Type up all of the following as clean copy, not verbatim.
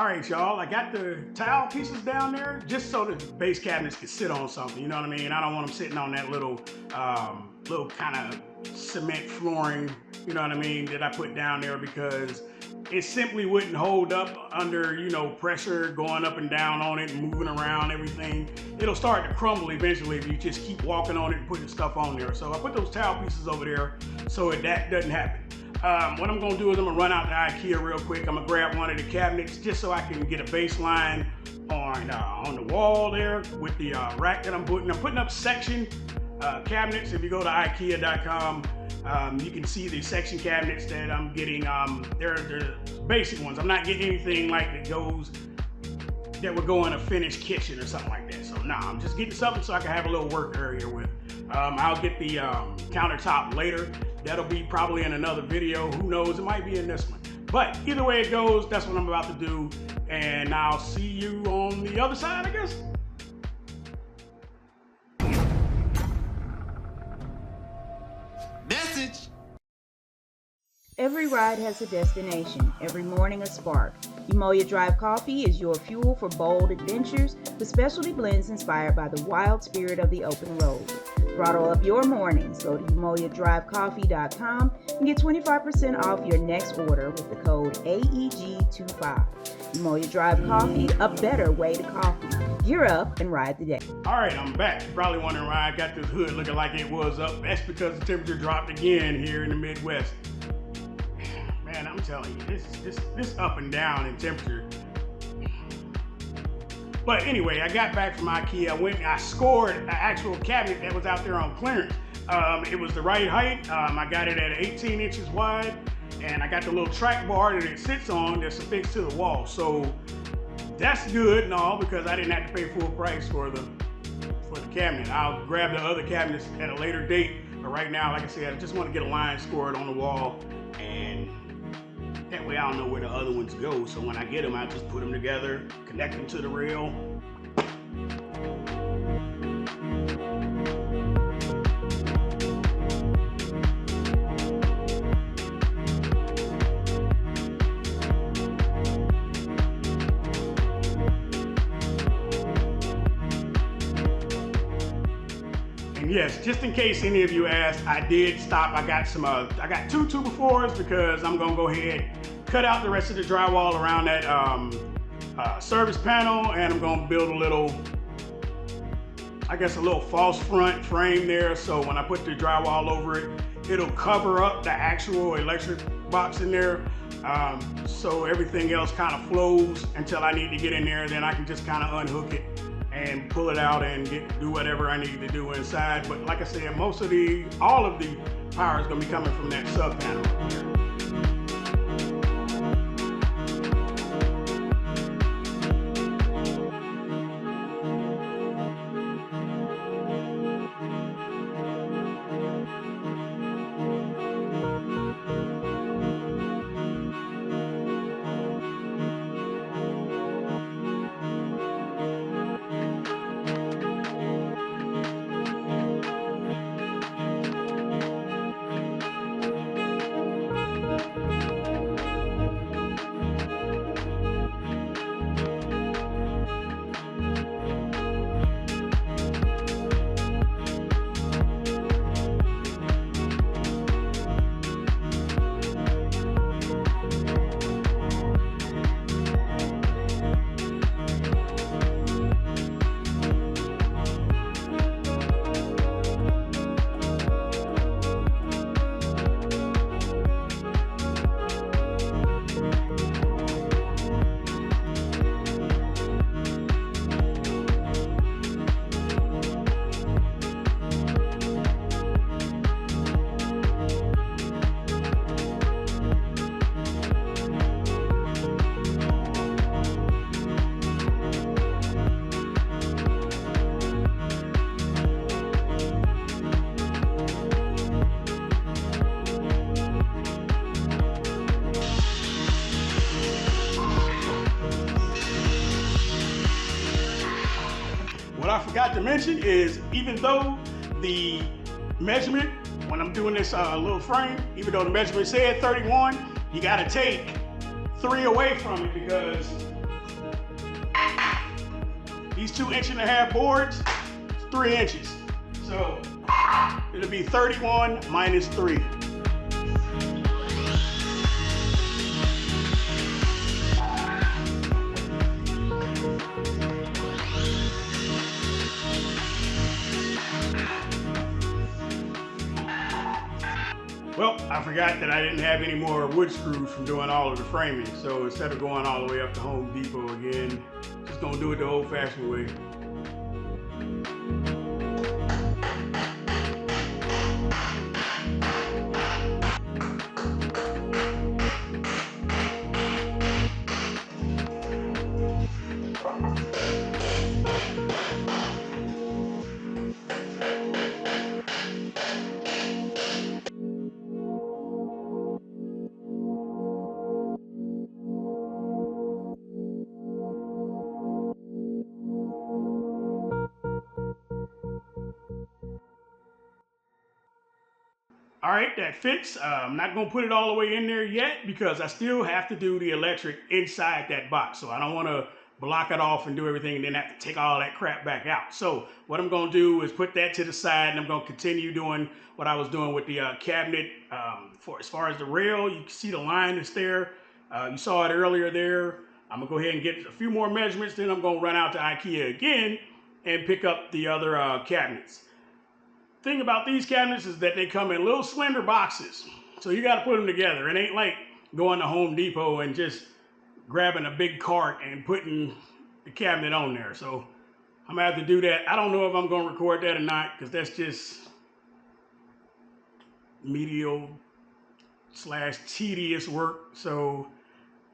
All right, y'all, I got the tile pieces down there just so the base cabinets can sit on something, you know what I mean? I don't want them sitting on that little kind of cement flooring, you know what I mean, that I put down there, because it simply wouldn't hold up under, you know, pressure going up and down on it and moving around everything. It'll start to crumble eventually if you just keep walking on it and putting stuff on there. So I put those tile pieces over there so that doesn't happen. What I'm gonna do is I'm gonna run out to IKEA real quick. I'm gonna grab one of the cabinets just so I can get a baseline on the wall there with the rack that I'm putting. I'm putting up section cabinets. If you go to IKEA.com, you can see the section cabinets that I'm getting. They're basic ones. I'm not getting anything like that would go in a finished kitchen or something like that. So I'm just getting something so I can have a little work area with. I'll get the countertop later. That'll be probably in another video. Who knows? It might be in this one. But either way it goes, that's what I'm about to do. And I'll see you on the other side, I guess. Message. Every ride has a destination, every morning a spark. Umoja Drive Coffee is your fuel for bold adventures with specialty blends inspired by the wild spirit of the open road. Throttle up your mornings. Go to umojadrivecoffee.com and get 25% off your next order with the code AEG25. Umoja Drive Coffee, a better way to coffee. Gear up and ride the day. All right, I'm back. You're probably wondering why I got this hood looking like it was up. That's because the temperature dropped again here in the Midwest. Man, I'm telling you, this up and down in temperature. But anyway, I got back from IKEA. I went and I scored an actual cabinet that was out there on clearance. It was the right height. I got it at 18 inches wide, and I got the little track bar that it sits on that's affixed to the wall. So that's good and all, because I didn't have to pay full price for the cabinet. I'll grab the other cabinets at a later date. But right now, like I said, I just want to get a line scored on the wall, and that way I don't know where the other ones go. So when I get them, I just put them together, connect them to the rail. And yes, just in case any of you asked, I did stop. I got I got 2 2x4s because I'm gonna go ahead, cut out the rest of the drywall around that service panel, and I'm gonna build a little, I guess, a little false front frame there. So when I put the drywall over it, it'll cover up the actual electric box in there. So everything else kind of flows until I need to get in there. Then I can just kind of unhook it and pull it out and do whatever I need to do inside. But like I said, all of the power is gonna be coming from that sub panel here. What I forgot to mention is, even though the measurement, when I'm doing this little frame, even though the measurement said 31, you gotta take 3 away from it, because these 2.5-inch boards, it's 3 inches. So it'll be 31 minus 3. Well, I forgot that I didn't have any more wood screws from doing all of the framing. So instead of going all the way up to Home Depot again, just gonna do it the old-fashioned way. All right, that fits. I'm not gonna put it all the way in there yet because I still have to do the electric inside that box. So I don't wanna block it off and do everything and then have to take all that crap back out. So what I'm gonna do is put that to the side and I'm gonna continue doing what I was doing with the cabinet. For as far as the rail, you can see the line that's there. You saw it earlier there. I'm gonna go ahead and get a few more measurements, then I'm gonna run out to IKEA again and pick up the other cabinets. Thing about these cabinets is that they come in little slender boxes. So you got to put them together. It ain't like going to Home Depot and just grabbing a big cart and putting the cabinet on there. So I'm going to have to do that. I don't know if I'm going to record that or not because that's just medial / tedious work. So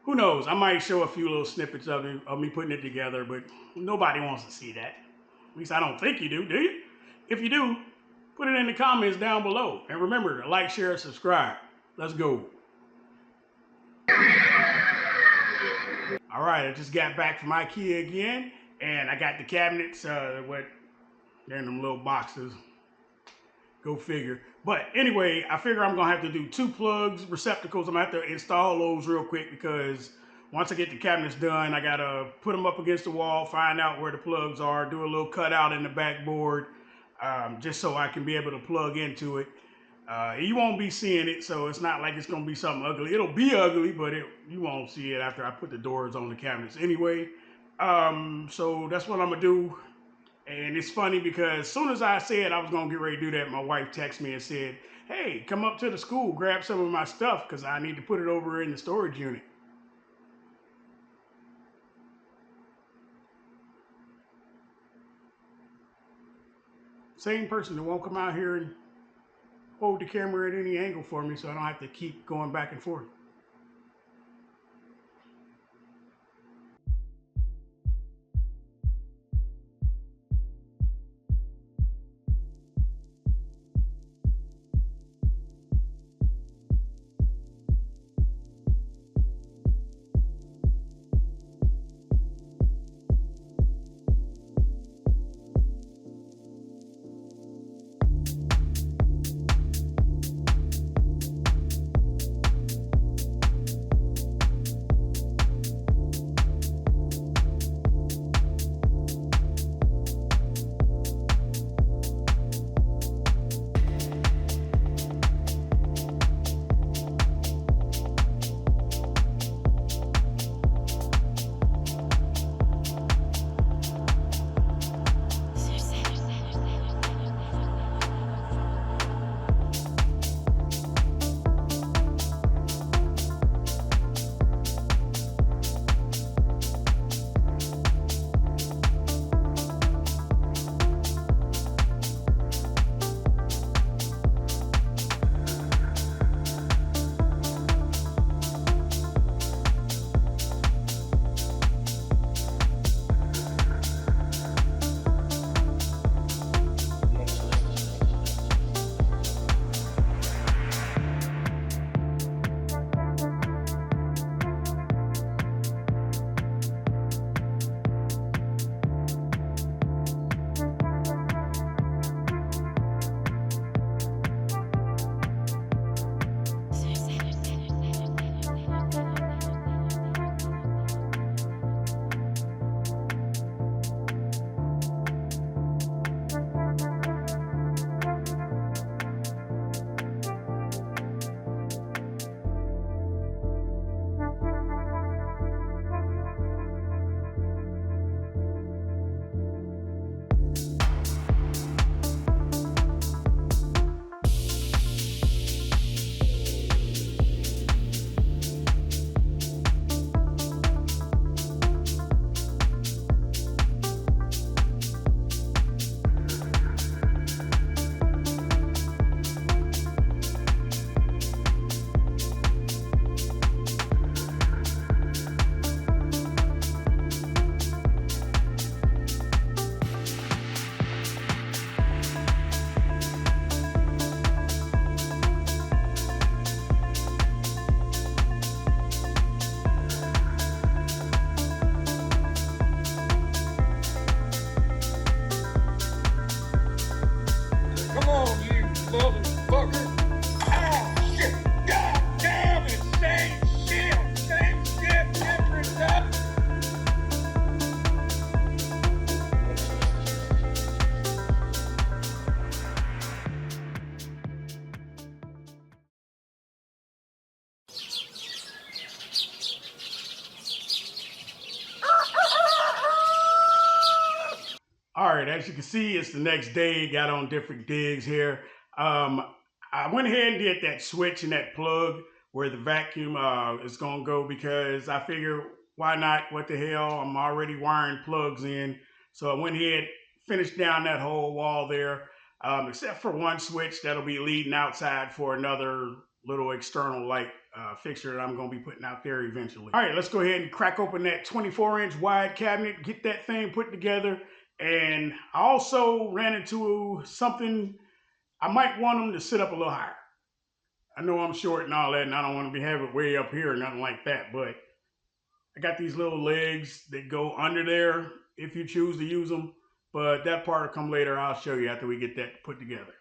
who knows? I might show a few little snippets of me putting it together, but nobody wants to see that. At least I don't think you do you? If you do, put it in the comments down below. And remember to like, share, and subscribe. Let's go. All right, I just got back from IKEA again, and I got the cabinets, they're in them little boxes. Go figure. But anyway, I figure I'm gonna have to do 2 plugs, receptacles. I'm gonna have to install those real quick because once I get the cabinets done, I gotta put them up against the wall, find out where the plugs are, do a little cutout in the backboard, just so I can be able to plug into it. You won't be seeing it, so it's not like it's gonna be something ugly. It'll be ugly, but you won't see it after I put the doors on the cabinets anyway. So that's what I'm gonna do. And it's funny because as soon as I said I was gonna get ready to do that, my wife texted me and said, "Hey, come up to the school, grab some of my stuff because I need to put it over in the storage unit." Same person that won't come out here and hold the camera at any angle for me so I don't have to keep going back and forth. right, as you can see, it's the next day. Got on different digs here. I went ahead and did that switch and that plug where the vacuum is gonna go because I figure why not? What the hell? I'm already wiring plugs in, so I went ahead, finished down that whole wall there, except for one switch that'll be leading outside for another little external light fixture that I'm going to be putting out there eventually. All right, let's go ahead and crack open that 24-inch wide cabinet, get that thing put together. And I also ran into something. I might want them to sit up a little higher. I know I'm short and all that, and I don't want to have it way up here or nothing like that, but I got these little legs that go under there if you choose to use them. But that part will come later. I'll show you after we get that put together.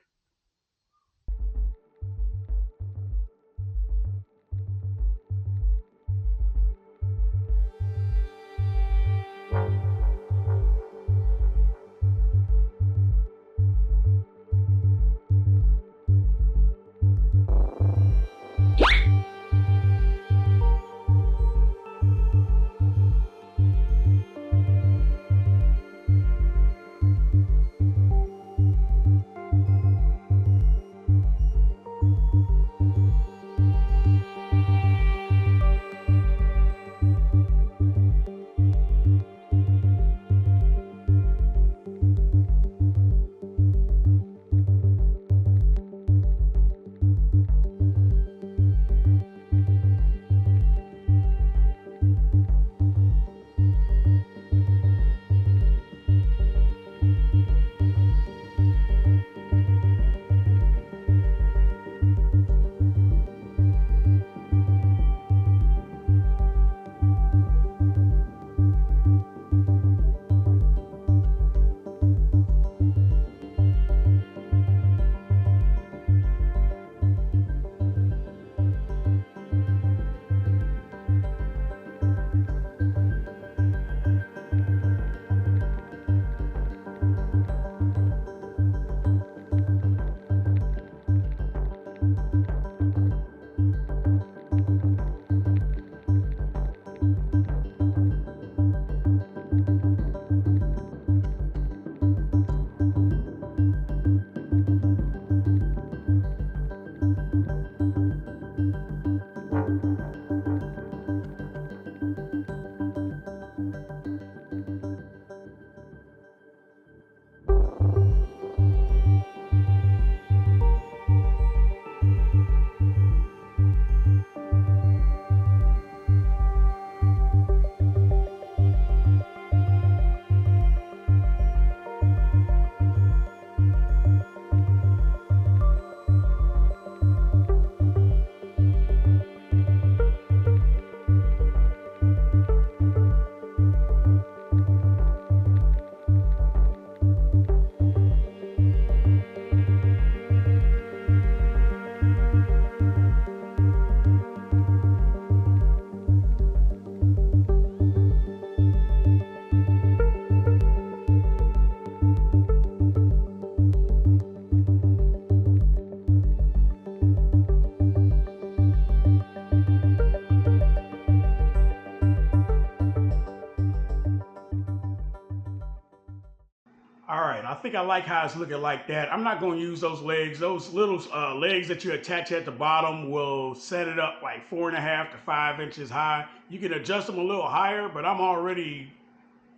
All right, I think I like how it's looking like that. I'm not going to use those legs. Those little legs that you attach at the bottom will set it up like 4.5 to 5 inches high. You can adjust them a little higher, but I'm already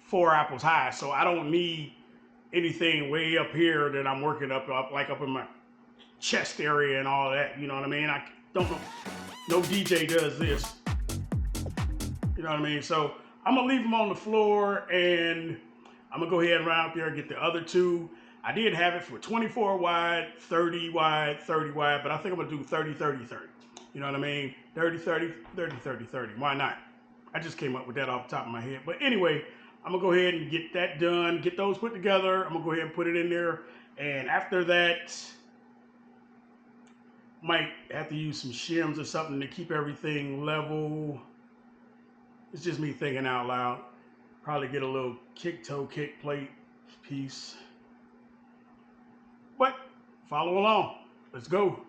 4 apples high, so I don't need anything way up here that I'm working up like up in my chest area and all that. You know what I mean? I don't know. No DJ does this. You know what I mean? So I'm gonna leave them on the floor, and I'm gonna go ahead and run out there and get the other two. I did have it for 24 wide, 30 wide, 30 wide, but I think I'm gonna do 30, 30, 30. You know what I mean? 30, 30, 30, 30, 30. Why not? I just came up with that off the top of my head. But anyway, I'm gonna go ahead and get that done, get those put together. I'm gonna go ahead and put it in there. And after that, might have to use some shims or something to keep everything level. It's just me thinking out loud. Probably get a little kick toe, kick plate piece. But follow along. Let's go.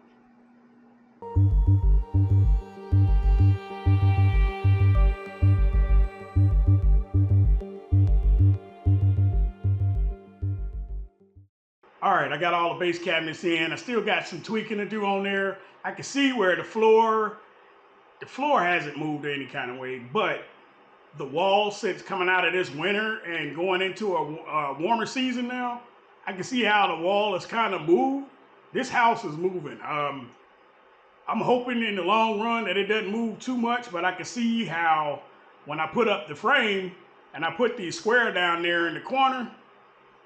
right, I got all the base cabinets in. I still got some tweaking to do on there. I can see where the floor hasn't moved any kind of way, but the wall, since coming out of this winter and going into a warmer season now, I can see how the wall is kind of moved. This house is moving. I'm hoping in the long run that it doesn't move too much, but I can see how when I put up the frame and I put the square down there in the corner,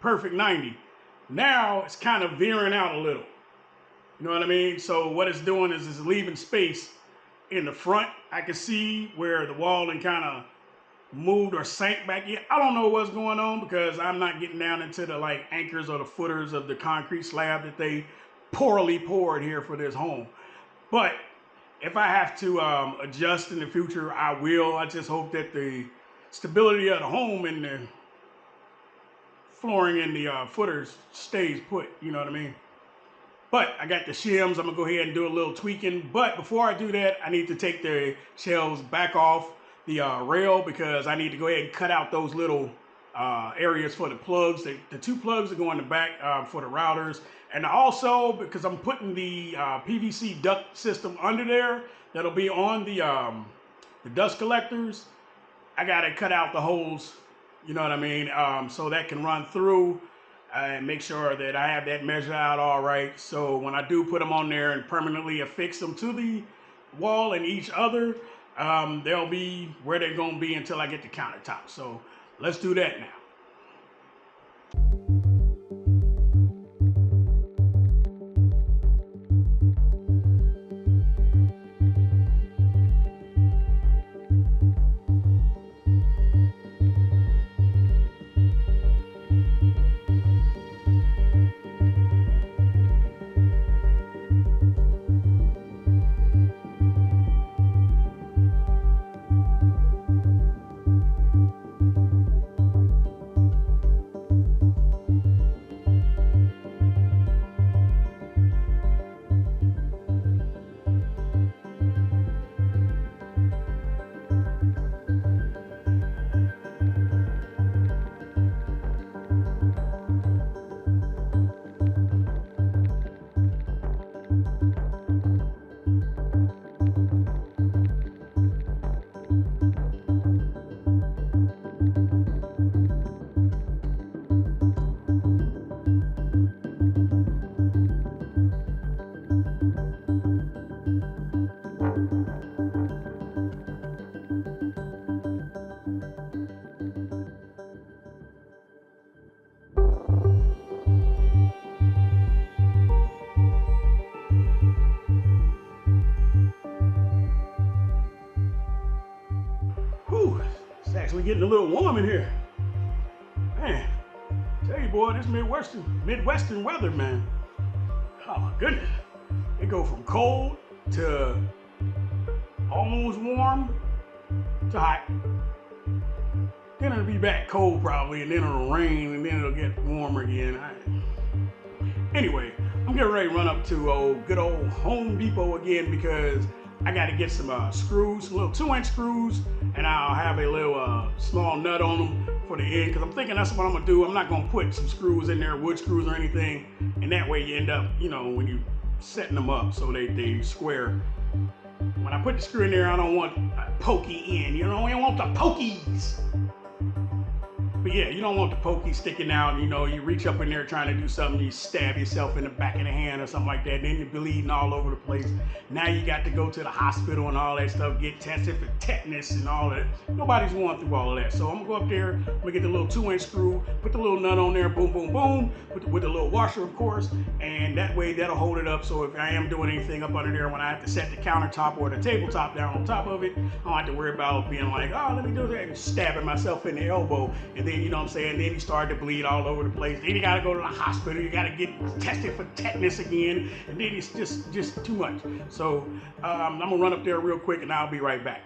perfect 90. Now it's kind of veering out a little. You know what I mean? So what it's doing is it's leaving space in the front. I can see where the wall and kind of moved or sank back in. I don't know what's going on because I'm not getting down into the like anchors or the footers of the concrete slab that they poorly poured here for this home. But if I have to adjust in the future, I will. I just hope that the stability of the home and the flooring and the footers stays put. You know what I mean? But I got the shims. I'm going to go ahead and do a little tweaking. But before I do that, I need to take the shelves back off the rail because I need to go ahead and cut out those little areas for the plugs. The two plugs that go in the back for the routers. And also, because I'm putting the PVC duct system under there, that'll be on the dust collectors, I got to cut out the holes, you know what I mean, so that can run through and make sure that I have that measured out all right. So when I do put them on there and permanently affix them to the wall and each other, they'll be where they're going to be until I get the countertop. So let's do that now. It's actually getting a little warm in here. Man, tell you boy, this Midwestern weather, man. Oh my goodness. It go from cold to almost warm to hot. Then it'll be back cold probably, and then it'll rain, and then it'll get warmer again. Anyway, I'm getting ready to run up to good old Home Depot again because I got to get some screws, some little 2-inch screws, and I'll have a little small nut on them for the end because I'm thinking that's what I'm going to do. I'm not going to put some screws in there, wood screws or anything, and that way you end up, when you setting them up so they square. When I put the screw in there, I don't want a pokey end. You don't want the pokies. But yeah, you don't want the pokey sticking out. You reach up in there trying to do something, you stab yourself in the back of the hand or something like that. Then you're bleeding all over the place. Now you got to go to the hospital and all that stuff, get tested for tetanus and all that. Nobody's going through all of that. So I'm going to go up there, I'm going to get the little 2-inch screw, put the little nut on there, boom, boom, boom, with the little washer, of course. And that way that'll hold it up. So if I am doing anything up under there, when I have to set the countertop or the tabletop down on top of it, I don't have to worry about being like, oh, let me do that, and stabbing myself in the elbow. And then, you know what I'm saying, then you start to bleed all over the place. Then you got to go to the hospital. You got to get tested for tetanus again. And then it's just too much. So I'm going to run up there real quick and I'll be right back.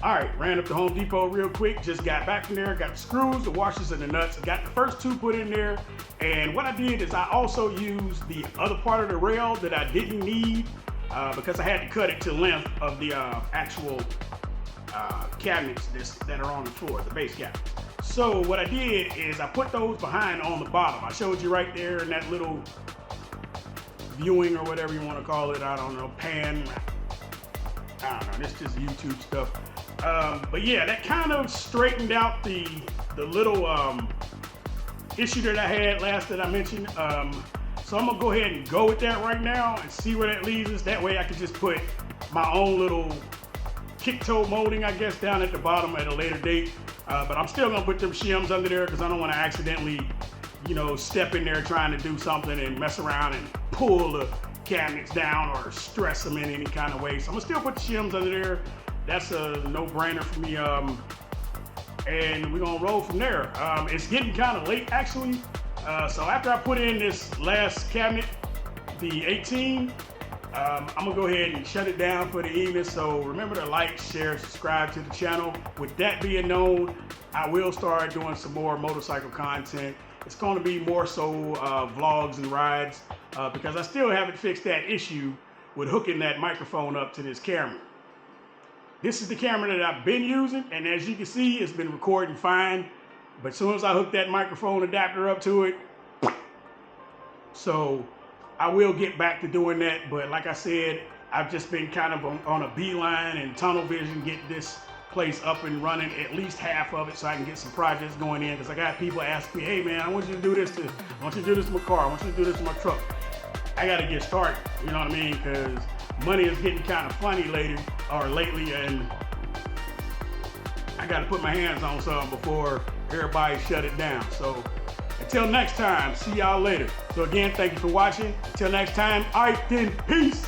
All right, ran up to Home Depot real quick, just got back from there, got the screws, the washers, and the nuts. Got the first two put in there, and what I did is I also used the other part of the rail that I didn't need because I had to cut it to length of the actual cabinets that are on the floor, the base cabinets. So what I did is I put those behind on the bottom. I showed you right there in that little viewing or whatever you want to call it. I don't know, pan. I don't know, this is just YouTube stuff. But yeah, that kind of straightened out the little issue that I had last that I mentioned. So I'm gonna go ahead and go with that right now and see where that leads us. That way I can just put my own little kick toe molding, I guess, down at the bottom at a later date. But I'm still gonna put them shims under there because I don't want to accidentally, you know, step in there trying to do something and mess around and pull the cabinets down or stress them in any kind of way. So I'm gonna still put the shims under there. That's a no-brainer for me. And we're gonna roll from there. It's getting kind of late actually. So after I put in this last cabinet, the 18, I'm gonna go ahead and shut it down for the evening. So remember to like, share, subscribe to the channel. With that being known, I will start doing some more motorcycle content. It's gonna be more so vlogs and rides because I still haven't fixed that issue with hooking that microphone up to this camera. This is the camera that I've been using, and as you can see, it's been recording fine. But as soon as I hook that microphone adapter up to it, so I will get back to doing that. But like I said, I've just been kind of on a beeline and tunnel vision, get this place up and running, at least half of it, so I can get some projects going in. Because I got people asking me, hey man, I want you to do this I want you to do this to my car, I want you to do this to my truck. I gotta get started, you know what I mean? Because money is getting kind of funny lately, and I gotta put my hands on something before everybody shut it down. So until next time, see y'all later. So again, thank you for watching. Until next time, all right then, peace.